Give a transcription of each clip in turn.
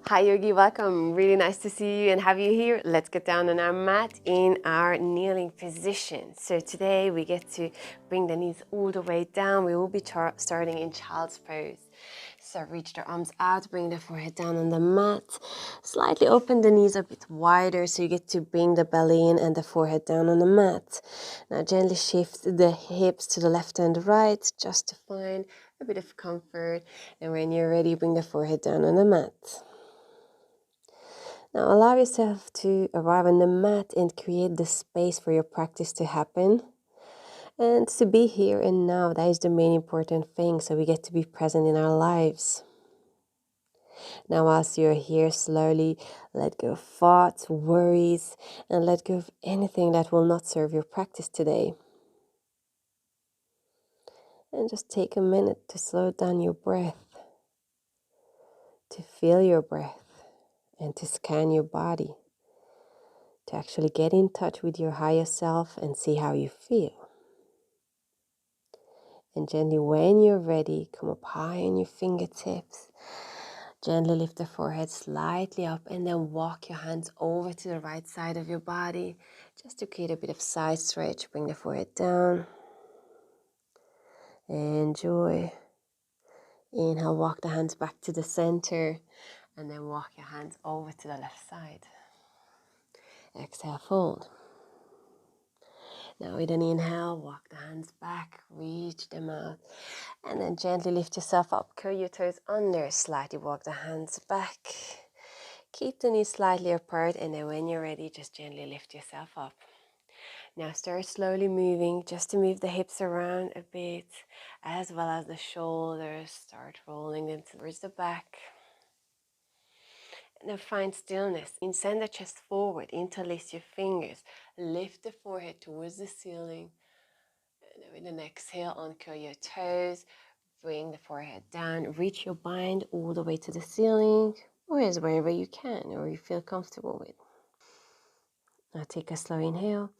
Hi Yogi, welcome. Really nice to see you and have you here. Let's get down on our mat in our kneeling position. So today we get to bring the knees all the way down. We will be starting in child's pose. So reach the arms out, bring the forehead down on the mat. Slightly open the knees a bit wider so you get to bring the belly in and the forehead down on the mat. Now gently shift the hips to the left and right just to find a bit of comfort. And when you're ready, bring the forehead down on the mat. Now allow yourself to arrive on the mat and create the space for your practice to happen. And to be here and now, that is the main important thing, so we get to be present in our lives. Now whilst you're here, slowly let go of thoughts, worries, and let go of anything that will not serve your practice today. And just take a minute to slow down your breath, to feel your breath, and to scan your body, to actually get in touch with your higher self and see how you feel. And gently, when you're ready, come up high on your fingertips. Gently lift the forehead slightly up and then walk your hands over to the right side of your body just to create a bit of side stretch. Bring the forehead down. Enjoy. Inhale, walk the hands back to the center and then walk your hands over to the left side. Exhale, fold. Now with an inhale, walk the hands back, reach them out, and then gently lift yourself up. Curl your toes under, slightly walk the hands back. Keep the knees slightly apart, and then when you're ready, just gently lift yourself up. Now start slowly moving, just to move the hips around a bit, as well as the shoulders. Start rolling them towards the back. And then find stillness. And send the chest forward, interlace your fingers. Lift the forehead towards the ceiling. And then with an exhale, uncurl your toes. Bring the forehead down. Reach your bind all the way to the ceiling, or as wherever you can or you feel comfortable with. Now take a slow inhale.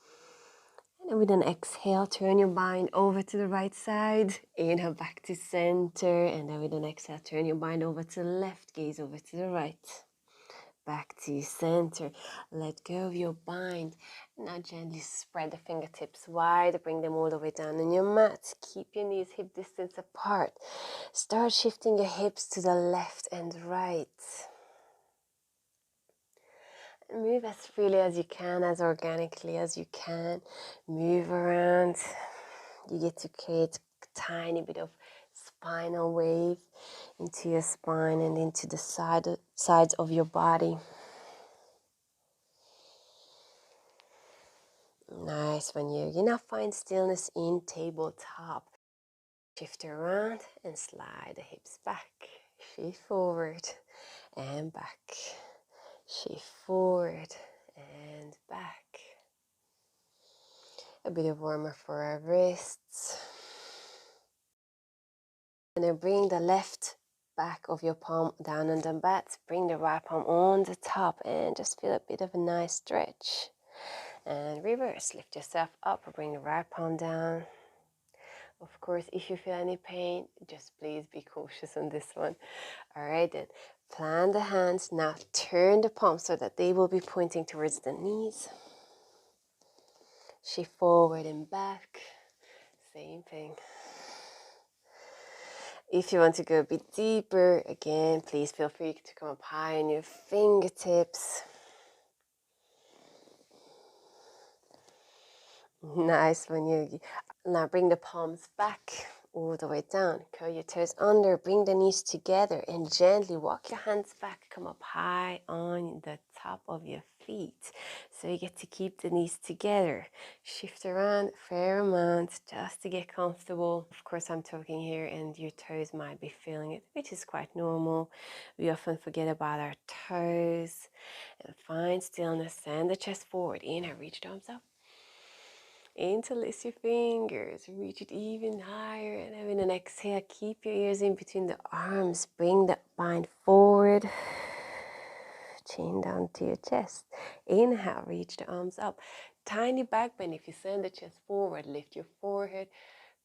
And then with an exhale, turn your bind over to the right side. Inhale back to center. And then with an exhale, turn your bind over to the left. Gaze over to the right. Back to center. Let go of your bind. Now gently spread the fingertips wide. Bring them all the way down on your mat. Keep your knees hip distance apart. Start shifting your hips to the left and right. Move as freely as you can, as organically as you can. Move around. You get to create a tiny bit of spinal wave into your spine and into the sides of your body. Nice one, Yogi. Now find stillness in tabletop. Shift around and slide the hips back. Shift forward and back. Shift forward and back. A bit of warmer for our wrists. And then bring the left back of your palm down on the mat. Bring the right palm on the top and just feel a bit of a nice stretch. And reverse, lift yourself up or bring the right palm down. Of course, if you feel any pain, just please be cautious on this one. All right, then plant the hands. Now turn the palms so that they will be pointing towards the knees. Shift forward and back. Same thing. If you want to go a bit deeper, again, please feel free to come up high on your fingertips. Nice one, Yogi. Now bring the palms back all the way down. Curl your toes under, bring the knees together and gently walk your hands back. Come up high on the top of your feet. So you get to keep the knees together. Shift around a fair amount just to get comfortable. Of course, I'm talking here and your toes might be feeling it, which is quite normal. We often forget about our toes. And find stillness. Send the chest forward. Inhale, reach the arms up. Interlace your fingers, reach it even higher, and then with an exhale, keep your ears in between the arms. Bring the bind forward, chin down to your chest. Inhale, reach the arms up. Tiny back bend. If you send the chest forward, lift your forehead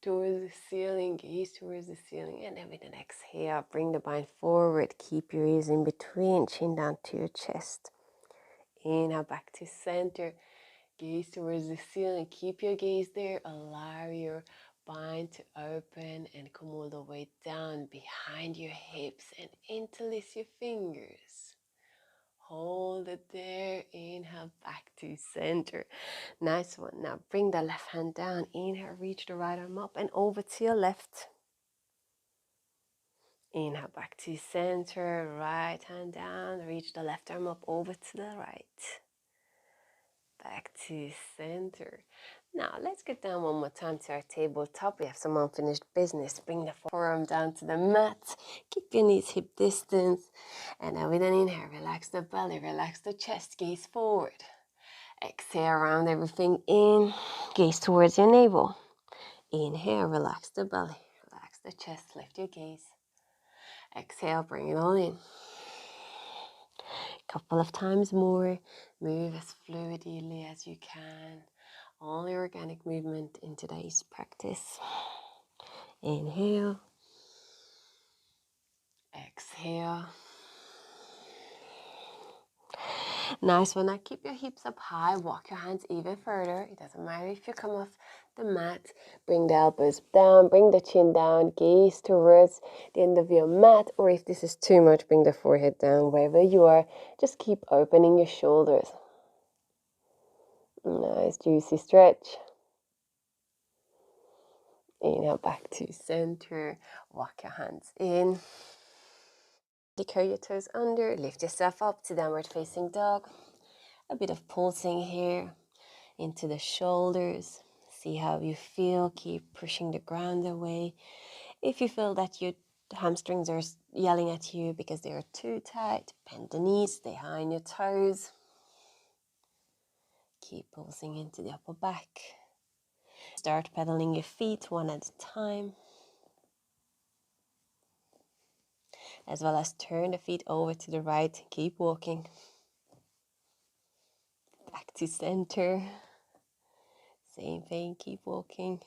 towards the ceiling, gaze towards the ceiling. And then with an exhale, bring the bind forward. Keep your ears in between, chin down to your chest. Inhale, back to center. Gaze towards the ceiling. Keep your gaze there. Allow your bind to open and come all the way down behind your hips and interlace your fingers. Hold it there. Inhale, back to center. Nice one. Now bring the left hand down. Inhale, reach the right arm up and over to your left. Inhale, back to center. Right hand down. Reach the left arm up over to the right. Back to center. Now let's get down one more time to our tabletop. We have some unfinished business. Bring the forearm down to the mat. Keep your knees hip distance. And now with an inhale, relax the belly, relax the chest, gaze forward. Exhale, round everything in. Gaze towards your navel. Inhale, relax the belly, relax the chest, lift your gaze. Exhale, bring it all in. Couple of times more. Move as fluidly as you can. All the organic movement in today's practice. Inhale. Exhale. Nice one. Now keep your hips up high. Walk your hands even further. It doesn't matter if you come off the mat. Bring the elbows down. Bring the chin down. Gaze towards the end of your mat. Or if this is too much, bring the forehead down. Wherever you are, just keep opening your shoulders. Nice juicy stretch. Inhale, back to center. Walk your hands in. Curl your toes under. Lift yourself up to downward facing dog. A bit of pulsing here into the shoulders. See how you feel. Keep pushing the ground away. If you feel that your hamstrings are yelling at you because they are too tight, bend the knees, stay high on your toes. Keep pulsing into the upper back. Start pedaling your feet one at a time. As well as turn the feet over to the right. Keep walking. Back to center. Same thing, keep walking.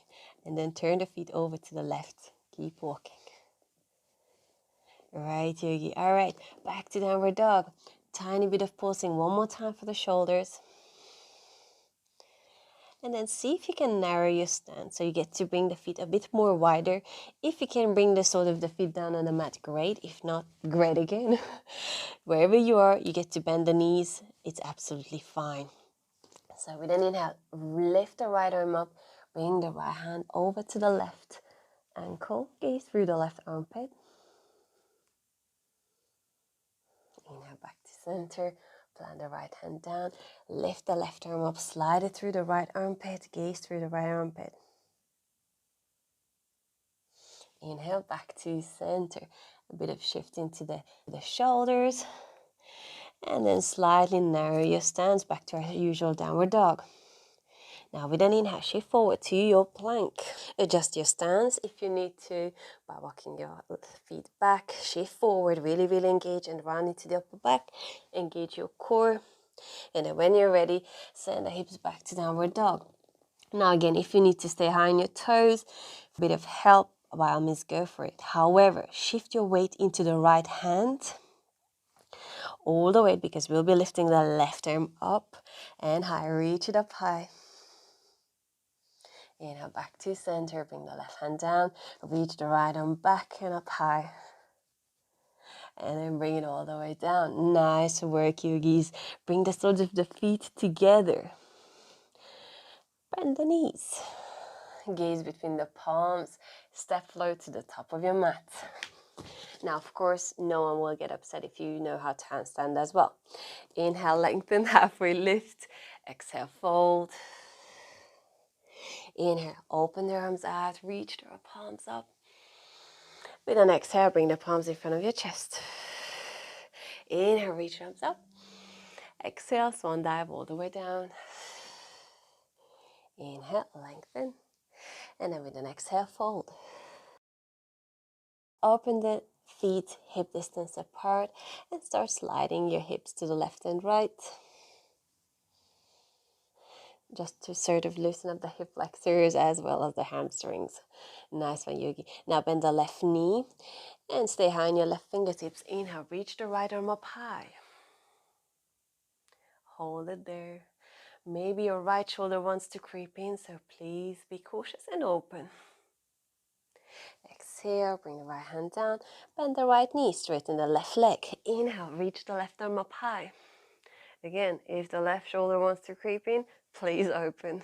And then turn the feet over to the left. Keep walking. Right, Yogi. All right, back to downward dog. Tiny bit of pulsing one more time for the shoulders. And then see if you can narrow your stance. So you get to bring the feet a bit more wider. If you can bring the sole of the feet down on the mat, great. If not, great again. Wherever you are, you get to bend the knees. It's absolutely fine. So with an inhale, lift the right arm up. Bring the right hand over to the left ankle. Gaze through the left armpit. Inhale, back to center. Plant the right hand down. Lift the left arm up. Slide it through the right armpit. Gaze through the right armpit. Inhale, back to center. A bit of shift into the shoulders. And then slightly narrow your stance back to our usual downward dog. Now with an inhale, shift forward to your plank. Adjust your stance if you need to by walking your feet back. Shift forward, really, really engage and round into the upper back. Engage your core. And then when you're ready, send the hips back to downward dog. Now again, if you need to stay high on your toes, a bit of help, by all means go for it. However, shift your weight into the right hand. All the way, because we'll be lifting the left arm up and high. Reach it up high. Inhale, back to center. Bring the left hand down. Reach the right arm back and up high. And then bring it all the way down. Nice work, yogis. Bring the soles of the feet together. Bend the knees. Gaze between the palms. Step low to the top of your mat. Now, of course, no one will get upset if you know how to handstand as well. Inhale, lengthen, halfway lift. Exhale, fold. Inhale, open the arms out, reach the palms up. With an exhale, bring the palms in front of your chest. Inhale, reach the arms up. Exhale, swan dive all the way down. Inhale, lengthen. And then with an exhale, fold. Open the feet hip distance apart and start sliding your hips to the left and right. just to sort of loosen up the hip flexors as well as the hamstrings. Nice one, Yogi. Now bend the left knee and stay high on your left fingertips. Inhale, reach the right arm up high. Hold it there. Maybe your right shoulder wants to creep in, so please be cautious and open. Exhale, bring the right hand down, bend the right knee, straighten the left leg. Inhale, reach the left arm up high. Again, if the left shoulder wants to creep in, please open.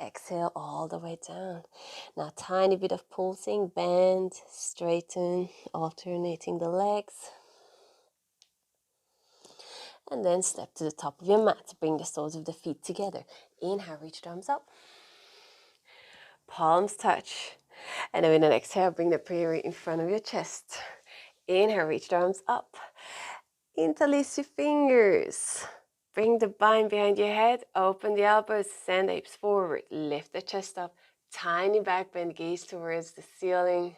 Exhale all the way down. Now tiny bit of pulsing, bend, straighten, alternating the legs. And then step to the top of your mat. Bring the soles of the feet together. Inhale, reach the arms up. Palms touch. And then with an exhale, bring the prayer in front of your chest. Inhale, reach the arms up. Interlace your fingers. Bring the bind behind your head. Open the elbows, send the hips forward. Lift the chest up. Tiny back bend, gaze towards the ceiling.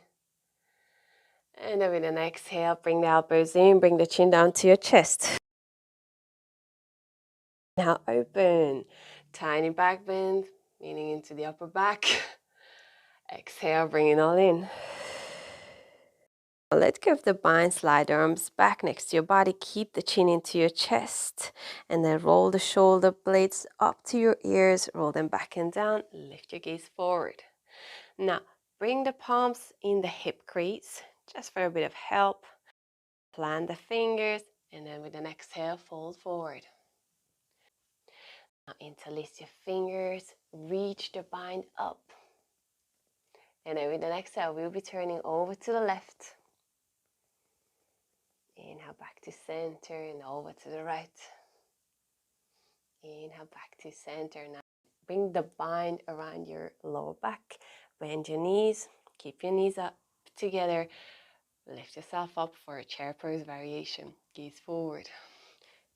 And then with an exhale, bring the elbows in, bring the chin down to your chest. Now open. Tiny back bend, leaning into the upper back. Exhale, bring it all in. Let go of the bind, slide the arms back next to your body. Keep the chin into your chest. And then roll the shoulder blades up to your ears. Roll them back and down. Lift your gaze forward. Now, bring the palms in the hip crease, just for a bit of help. Plant the fingers, and then with an exhale, fold forward. Now, interlace your fingers. Reach the bind up. And then with an exhale, we'll be turning over to the left. Inhale back to center and over to the right. Inhale back to center. Now bring the bind around your lower back. Bend your knees. Keep your knees up together. Lift yourself up for a chair pose variation. Gaze forward.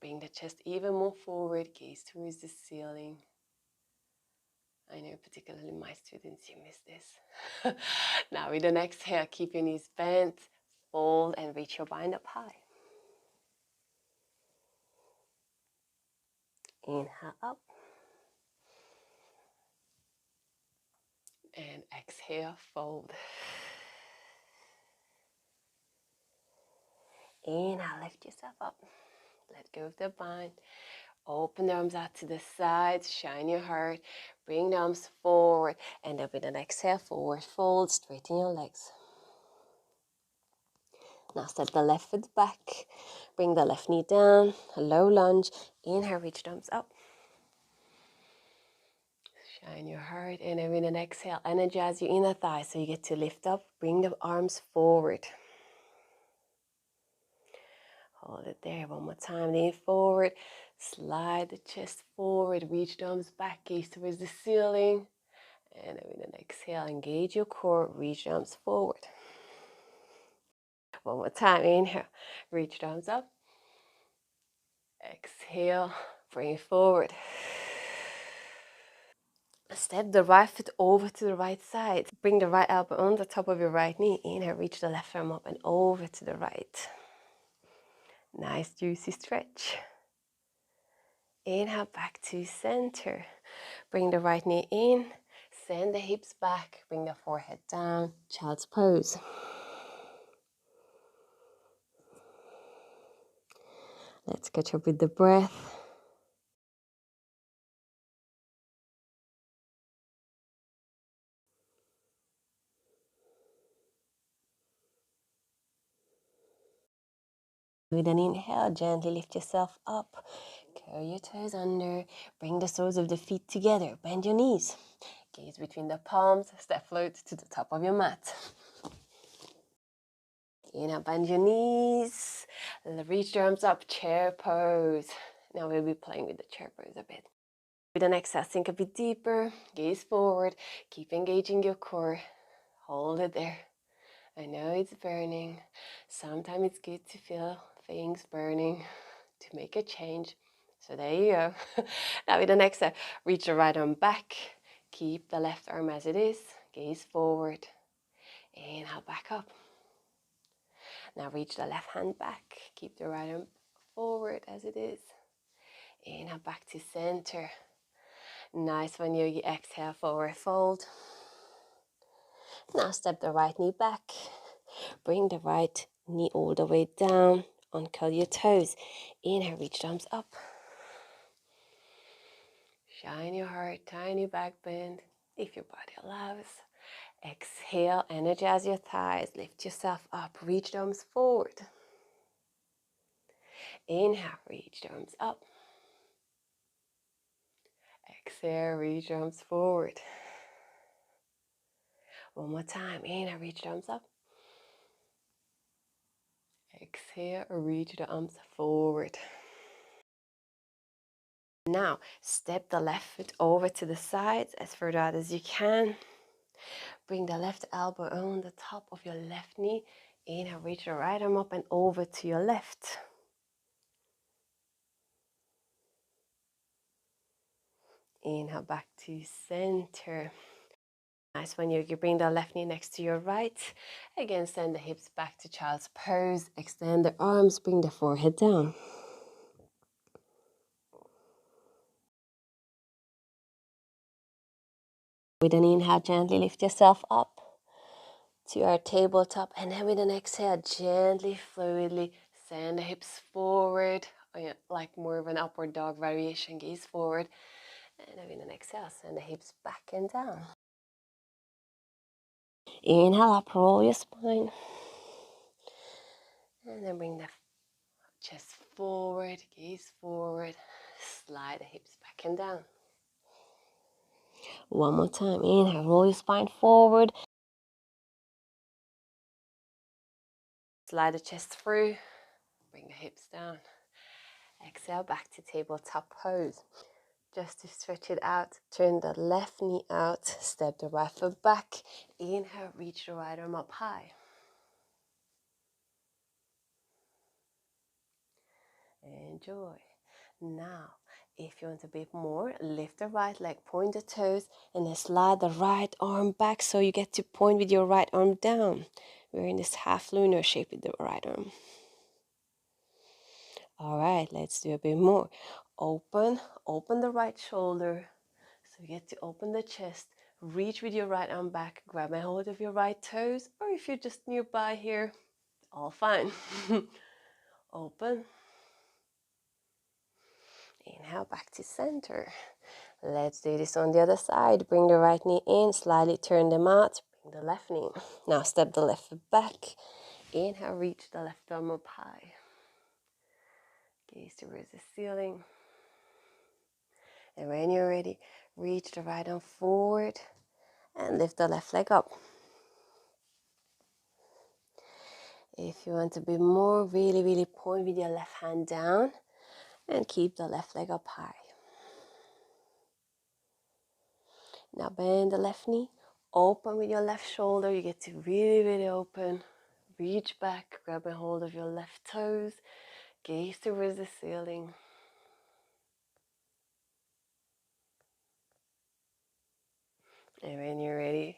Bring the chest even more forward. Gaze towards the ceiling. I know particularly my students, you miss this. Now with an exhale, keep your knees bent. Fold and reach your bind up high. Inhale up. And exhale, fold. Inhale, lift yourself up. Let go of the bind. Open the arms out to the sides. Shine your heart. Bring the arms forward. And then with an exhale, forward fold. Straighten your legs. Now step the left foot back. Bring the left knee down. A low lunge. Inhale, reach the arms up. Shine your heart. And then with an exhale, energize your inner thigh so you get to lift up. Bring the arms forward. Hold it there. One more time. Lean forward. Slide the chest forward. Reach the arms back. Gaze towards the ceiling. And then with an exhale, engage your core. Reach the arms forward. One more time. Inhale. Reach the arms up. Exhale. Bring it forward. Step the right foot over to the right side. Bring the right elbow on the top of your right knee. Inhale. Reach the left arm up and over to the right. Nice juicy stretch. Inhale back to center. Bring the right knee in. Send the hips back. Bring the forehead down. Child's pose. Let's catch up with the breath. With an inhale, gently lift yourself up. Curl your toes under. Bring the soles of the feet together. Bend your knees. Gaze between the palms. Step float to the top of your mat. Inhale, bend your knees. Reach your arms up. Chair pose. Now we'll be playing with the chair pose a bit. With an exhale, sink a bit deeper. Gaze forward. Keep engaging your core. Hold it there. I know it's burning. Sometimes it's good to feel things burning to make a change. So there you go. Now with the next step, reach the right arm back. Keep the left arm as it is. Gaze forward. Inhale, back up. Now reach the left hand back. Keep the right arm forward as it is. Inhale back to center. Nice one, yogi. Exhale, forward fold. Now step the right knee back. Bring the right knee all the way down. Uncurl your toes. Inhale, reach the arms up. Shine your heart, tiny back bend, if your body allows. Exhale, energize your thighs. Lift yourself up. Reach the arms forward. Inhale, reach the arms up. Exhale, reach the arms forward. One more time. Inhale, reach the arms up. Exhale, reach the arms forward. Now, step the left foot over to the sides as far out as you can. Bring the left elbow on the top of your left knee. Inhale, reach your right arm up and over to your left. Inhale, back to center. Nice one. You bring the left knee next to your right. Again, send the hips back to child's pose. Extend the arms, bring the forehead down. With an inhale, gently lift yourself up to our tabletop. And then with an exhale, gently, fluidly send the hips forward, like more of an upward dog variation, gaze forward. And then with an exhale, send the hips back and down. Inhale up, roll your spine. And then bring the chest forward, gaze forward, slide the hips back and down. One more time. Inhale, roll your spine forward. Slide the chest through, bring the hips down. Exhale, back to tabletop pose. Just to stretch it out, turn the left knee out, step the right foot back. Inhale, reach the right arm up high. Enjoy. Now, if you want a bit more, lift the right leg, point the toes, and then slide the right arm back so you get to point with your right arm down. We're in this half lunar shape with the right arm. All right, let's do a bit more. Open the right shoulder. So you get to open the chest, reach with your right arm back, grab a hold of your right toes, or if you're just nearby here, all fine. Open. Inhale, back to center. Let's do this on the other side. Bring the right knee in, slightly turn them out. Bring the left knee. Now step the left foot back. Inhale, reach the left arm up high. Gaze towards the ceiling. And when you're ready, reach the right arm forward and lift the left leg up. If you want to be more, really point with your left hand down and keep the left leg up high. Now bend the left knee, open with your left shoulder. You get to really open. Reach back, grab a hold of your left toes, gaze towards the ceiling. And when you're ready,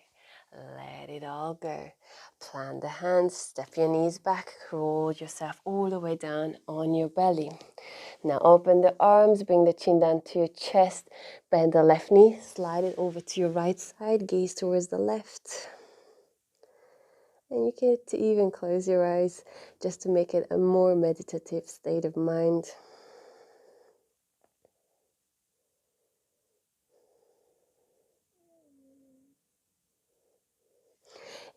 let it all go. Plant the hands, step your knees back, roll yourself all the way down on your belly. Now open the arms, bring the chin down to your chest, bend the left knee, slide it over to your right side, gaze towards the left. And you get to even close your eyes just to make it a more meditative state of mind.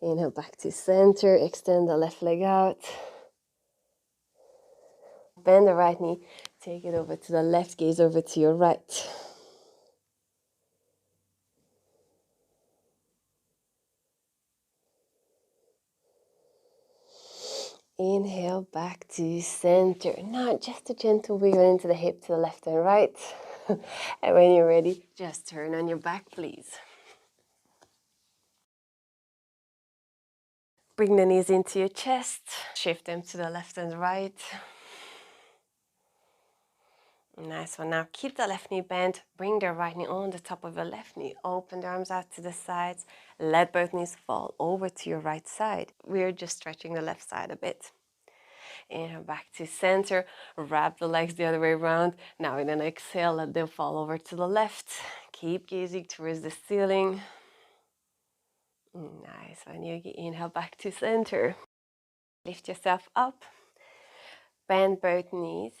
Inhale back to center, extend the left leg out. Bend the right knee, take it over to the left, gaze over to your right. Inhale back to center. Now just a gentle wiggle into the hip to the left and right. And when you're ready, just turn on your back, please. Bring the knees into your chest. Shift them to the left and right. Nice one. Now keep the left knee bent. Bring the right knee on the top of the left knee. Open the arms out to the sides. Let both knees fall over to your right side. We're just stretching the left side a bit. Inhale back to center. Wrap the legs the other way around. Now in an exhale, let them fall over to the left. Keep gazing towards the ceiling. Nice. When you inhale back to center, lift yourself up. Bend both knees.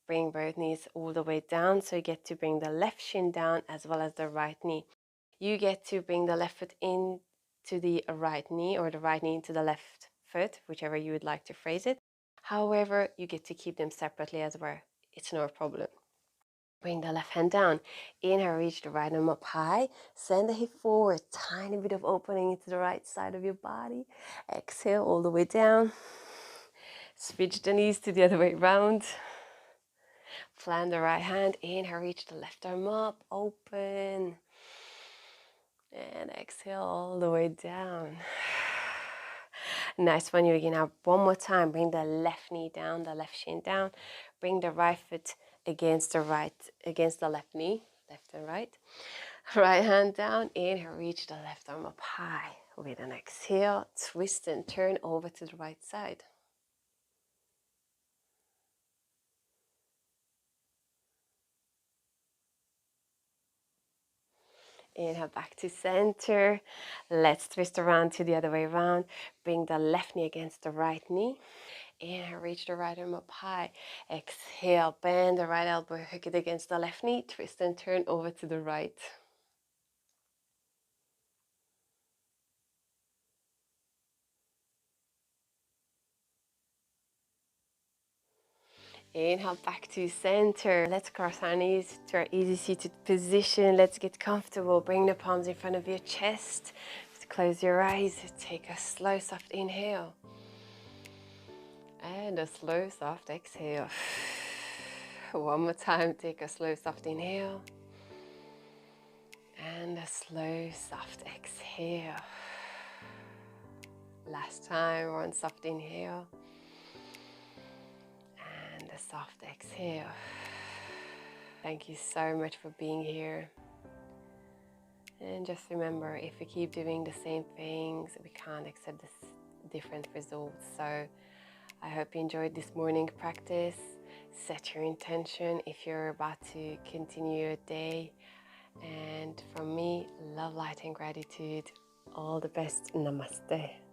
Bring both knees all the way down, so you get to bring the left shin down as well as the right knee. You get to bring the left foot into the right knee, or the right knee into the left foot, whichever you would like to phrase it. However, you get to keep them separately as well. It's no problem. Bring the left hand down. Inhale, reach the right arm up high. Send the hip forward. Tiny bit of opening into the right side of your body. Exhale all the way down. Switch the knees to the other way around. Plant the right hand. Inhale, reach the left arm up. Open. And exhale all the way down. Nice one. You again. Now one more time. Bring the left knee down, the left shin down. Bring the right foot against the left knee, left and right. Right hand down. Inhale, reach the left arm up high. With an exhale, twist and turn over to the right side. Inhale back to center. Let's twist around to the other way around. Bring the left knee against the right knee. Inhale, reach the right arm up high. Exhale, bend the right elbow, hook it against the left knee. Twist and turn over to the right. Inhale back to center. Let's cross our knees to our easy seated position. Let's get comfortable. Bring the palms in front of your chest. Just close your eyes. Take a slow, soft inhale. And a slow, soft exhale. One more time. Take a slow, soft inhale. And a slow, soft exhale. Last time, one soft inhale. And a soft exhale. Thank you so much for being here. And just remember, if we keep doing the same things, we can't accept this different results. So I hope you enjoyed this morning practice. Set your intention if you're about to continue your day. And from me, love, light, and gratitude. All the best. Namaste.